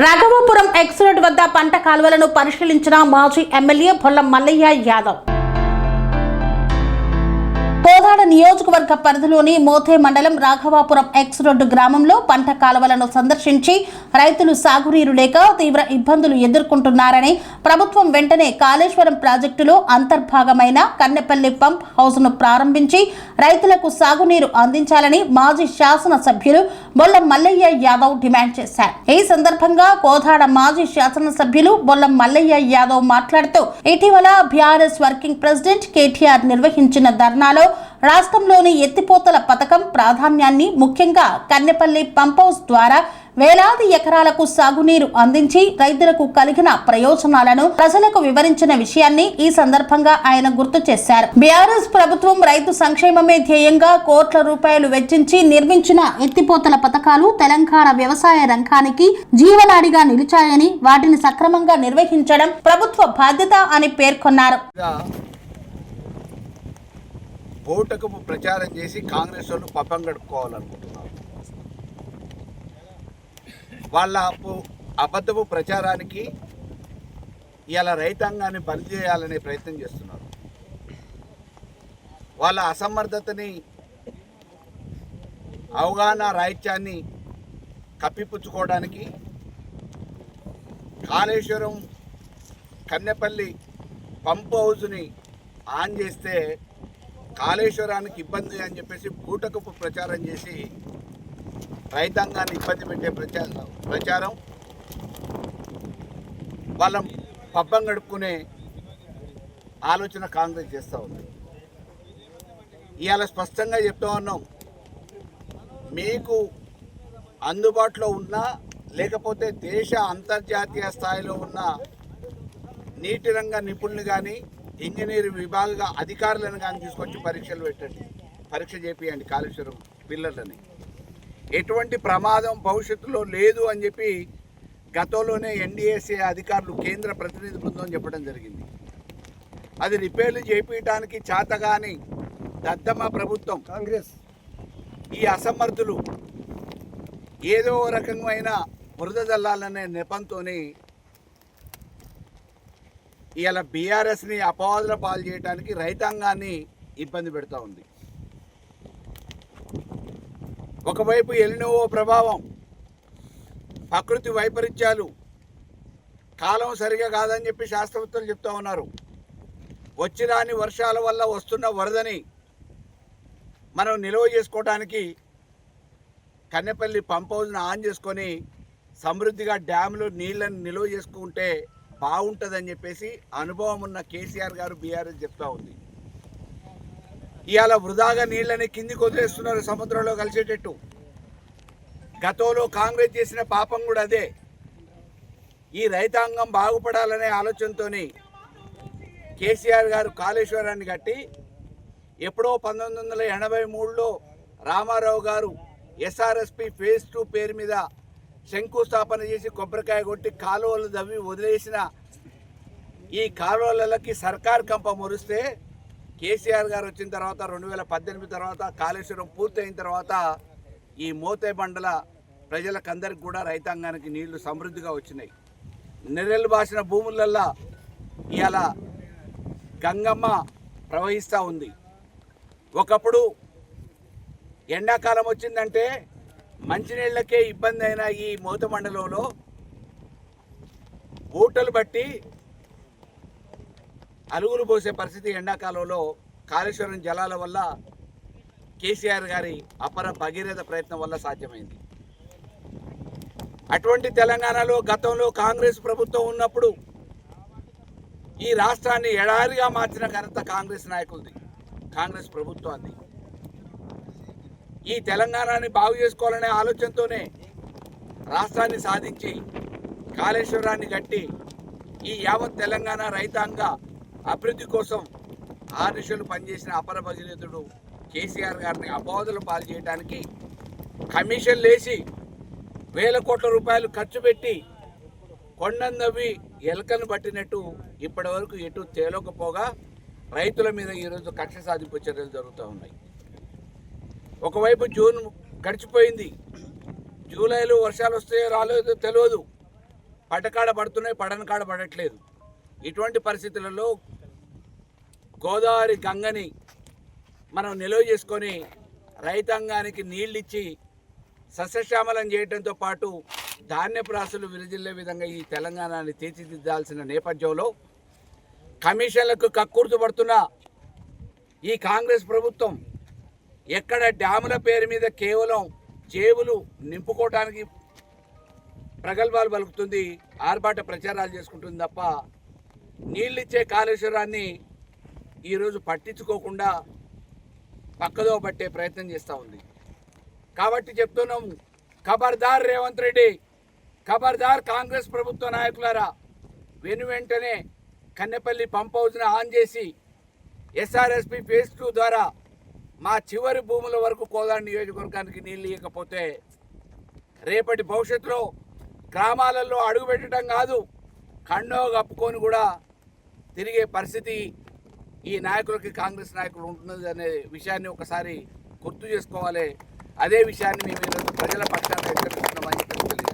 Raghavapuram X road వద్ద పంట కాలువలను పరిశీలించిన మాజీ ఎమ్మెల్యే బొల్ల మల్లయ్య యాదవ్. కోదాడ నియోజకవర్గ పరిధిలోని మోతే మండలం రాఘవాపురం ఎక్స్ రోడ్డు గ్రామంలో పంట కాలువలను సందర్శించి రైతులు సాగునీరు లేక తీవ్ర ఇబ్బందులు ఎదుర్కొంటున్నారని, ప్రభుత్వం వెంటనే కాళేశ్వరం ప్రాజెక్టులో అంతర్భాగమైన కన్నెపల్లి పంప్ హౌస్ ను ప్రారంభించి రైతులకు సాగునీరు అందించాలని మాజీ శాసన సభ్యులు బొల్ల మల్లయ్య యాదవ్ డిమాండ్ చేశారు. ఈ సందర్భంగా కోదాడ మాజీ శాసన సభ్యులు బొల్ల మల్లయ్య యాదవ్ మాట్లాడుతూ, ఇటీవల బీఆర్ఎస్ వర్కింగ్ ప్రెసిడెంట్ కేటీఆర్ నిర్వహించిన ధర్నాలో రాష్ట్రంలోని ఎత్తిపోతల పథకం ప్రాధాన్యాన్ని, ముఖ్యంగా కన్నెపల్లి పంప్ హౌస్ ద్వారా వేలాది ఎకరాలకు సాగునీరు అందించి రైతులకు కలిగిన ప్రయోజనాలను ప్రజలకు వివరించిన విషయాన్ని ఈ సందర్భంగా ఆయన గుర్తు చేశారు. బీఆర్ఎస్ ప్రభుత్వం రైతు సంక్షేమమే ధ్యేయంగా కోట్ల రూపాయలు వెచ్చించి నిర్మించిన ఎత్తిపోతల పథకాలు తెలంగాణ వ్యవసాయ రంగానికి జీవనాడిగా నిలిచాయని, వాటిని సక్రమంగా నిర్వహించడం ప్రభుత్వ బాధ్యత అని పేర్కొన్నారు. ఓటుకు ప్రచారం చేసి కాంగ్రెస్ వాళ్ళు పబ్బం గడుపుకోవాలనుకుంటున్నారు. వాళ్ళ అబద్ధపు ప్రచారానికి ఇలా రైతాంగాన్ని బలి చేయాలనే ప్రయత్నం చేస్తున్నారు. వాళ్ళ అసమర్థతని, అవగాహన రాహిత్యాన్ని కప్పిపుచ్చుకోవడానికి కాళేశ్వరం కన్నెపల్లి పంప్ హౌస్ని ఆన్ చేస్తే కాళేశ్వరానికి ఇబ్బంది అని చెప్పేసి బూటకపు ప్రచారం చేసి రైతాంగాన్ని ఇబ్బంది పెట్టే ప్రచారం వాళ్ళ పబ్బం గడుపుకునే ఆలోచన కాంగ్రెస్ చేస్తూ ఉంది. ఇవాళ స్పష్టంగా చెప్తా ఉన్నాం, మీకు అందుబాటులో ఉన్న లేకపోతే దేశ అంతర్జాతీయ స్థాయిలో ఉన్న నీటి రంగ నిపుణులు కానీ ఇంజనీరింగ్ విభాగ అధికారులను కానీ తీసుకొచ్చి పరీక్షలు పెట్టండి, పరీక్ష చేపియండి కాళేశ్వరం పిల్లలని. ఎటువంటి ప్రమాదం భవిష్యత్తులో లేదు అని చెప్పి గతంలోనే ఎన్డీఏసీ అధికారులు కేంద్ర ప్రతినిధి బృందం చెప్పడం జరిగింది. అది రిపేర్లు చేయించడానికి చేతగాని దద్దమ్మ ప్రభుత్వం, కాంగ్రెస్ ఈ అసమర్థులు ఏదో రకమైన బురద జల్లాలనే నెపంతోని ఇలా బీఆర్ఎస్ని అపవాదుల పాలు చేయడానికి రైతాంగాన్ని ఇబ్బంది పెడతా ఉంది. ఒకవైపు ఎల్నినో ప్రభావం, ప్రకృతి వైపరీత్యాలు, కాలం సరిగా కాదని చెప్పి శాస్త్రవేత్తలు చెప్తా ఉన్నారు. వచ్చిరాని వర్షాల వల్ల వస్తున్న వరదని మనం నిల్వ చేసుకోవడానికి కన్నెపల్లి పంప్ హౌస్ని ఆన్ చేసుకొని సమృద్ధిగా డ్యామ్లో నీళ్ళని నిల్వ చేసుకుంటే బాగుంటుందని చెప్పేసి అనుభవం ఉన్న కేసీఆర్ గారు బీఆర్ఎస్ చెప్తా ఉంది. ఇవాళ వృధాగా నీళ్ళని కిందికి వదిలేస్తున్నారు సముద్రంలో కలిసేటట్టు. గతంలో కాంగ్రెస్ చేసిన పాపం కూడా అదే. ఈ రైతాంగం బాగుపడాలనే ఆలోచనతో కేసీఆర్ గారు కాళేశ్వరాన్ని కట్టి ఎప్పుడో 1983లో రామారావు గారు ఎస్ఆర్ఎస్పి ఫేజ్ 2 పేరు మీద శంకుస్థాపన చేసి కొబ్బరికాయ కొట్టి కాలువలు దవ్వి వదిలేసిన ఈ కాలువలకి సర్కార్ కంప మురిస్తే కేసీఆర్ గారు వచ్చిన తర్వాత 2018 తర్వాత కాళేశ్వరం పూర్తయిన తర్వాత ఈ మోతే మండల ప్రజలకందరికి కూడా రైతాంగానికి నీళ్లు సమృద్ధిగా వచ్చినాయి. నెర్రెలు బాసిన భూములల్లా ఇవాళ గంగమ్మ ప్రవహిస్తూ ఉంది. ఒకప్పుడు ఎండాకాలం వచ్చిందంటే మంచినీళ్ళకే ఇబ్బంది అయిన ఈ మోత మండలంలో ఊటలు బట్టి అలుగులు పోసే పరిస్థితి ఎండాకాలంలో కాళేశ్వరం జలాల వల్ల కేసీఆర్ గారి అపర భగీరథ ప్రయత్నం వల్ల సాధ్యమైంది. అటువంటి తెలంగాణలో గతంలో కాంగ్రెస్ ప్రభుత్వం ఉన్నప్పుడు ఈ రాష్ట్రాన్ని ఎడారిగా మార్చిన ఘనత కాంగ్రెస్ నాయకులది, కాంగ్రెస్ ప్రభుత్వాన్ని. ఈ తెలంగాణని బాగు చేసుకోవాలనే ఆలోచనతోనే రాష్ట్రాన్ని సాధించి కాళేశ్వరాన్ని కట్టి ఈ యావత్ తెలంగాణ రైతాంగ అభివృద్ధి కోసం ఆర్నిశలు పనిచేసిన అపర భగీరథుడు కేసీఆర్ గారిని అపవాదుల పాలు చేయడానికి కమిషన్లు వేసి వేల కోట్ల రూపాయలు ఖర్చు పెట్టి కొండందవి ఎలకను పట్టినట్టు ఇప్పటి వరకు ఎటు తేలకపోగా రైతుల మీద ఈరోజు కక్ష సాధింపు చర్యలు జరుగుతూ ఉన్నాయి. ఒకవైపు జూన్ గడిచిపోయింది, జూలైలో వర్షాలు వస్తాయో రాలేదో తెలియదు. పటకాడ పడుతున్నాయి, పడనకాడ పడట్లేదు. ఇటువంటి పరిస్థితులలో గోదావరి గంగని మనం నిలువ చేసుకొని రైతాంగానికి నీళ్ళిచ్చి సస్యశ్యామలం చేయడంతో పాటు ధాన్యపు రాసులు విరజిల్లే విధంగా ఈ తెలంగాణని తీర్చిదిద్దాల్సిన నేపథ్యంలో కమిషన్లకు కక్కుర్తి పడుతున్న ఈ కాంగ్రెస్ ప్రభుత్వం ఎక్కడ డ్యాముల పేరు మీద కేవలం జేబులు నింపుకోవడానికి ప్రగల్భాలు పలుకుతుంది, ఆర్భాట ప్రచారాలు చేసుకుంటుంది తప్ప నీళ్ళిచ్చే కాళేశ్వరాన్ని ఈరోజు పట్టించుకోకుండా పక్కదో పట్టే ప్రయత్నం చేస్తూ ఉంది. కాబట్టి చెప్తున్నాం, ఖబర్దార్ రేవంత్ రెడ్డి, ఖబర్దార్ కాంగ్రెస్ ప్రభుత్వ నాయకులారా, వెంటనే కన్నెపల్లి పంప్ హౌస్ను ఆన్ చేసి ఎస్ఆర్ఎస్పి ఫేజ్ 2 ద్వారా మా చివరి భూముల వరకు కోదాడ నియోజకవర్గానికి నీళ్ళు ఇవ్వకపోతే రేపటి భవిష్యత్తులో గ్రామాలలో అడుగుపెట్టడం కాదు, కండో కప్పుకొని కూడా తిరిగే పరిస్థితి ఈ నాయకులకి, కాంగ్రెస్ నాయకులు ఉంటున్నది అనే విషయాన్ని ఒకసారి గుర్తు చేసుకోవాలి. అదే విషయాన్ని మేము ఈరోజు ప్రజల పక్షాన హెచ్చరిస్తున్నామని తెలియజేస్తున్నాం.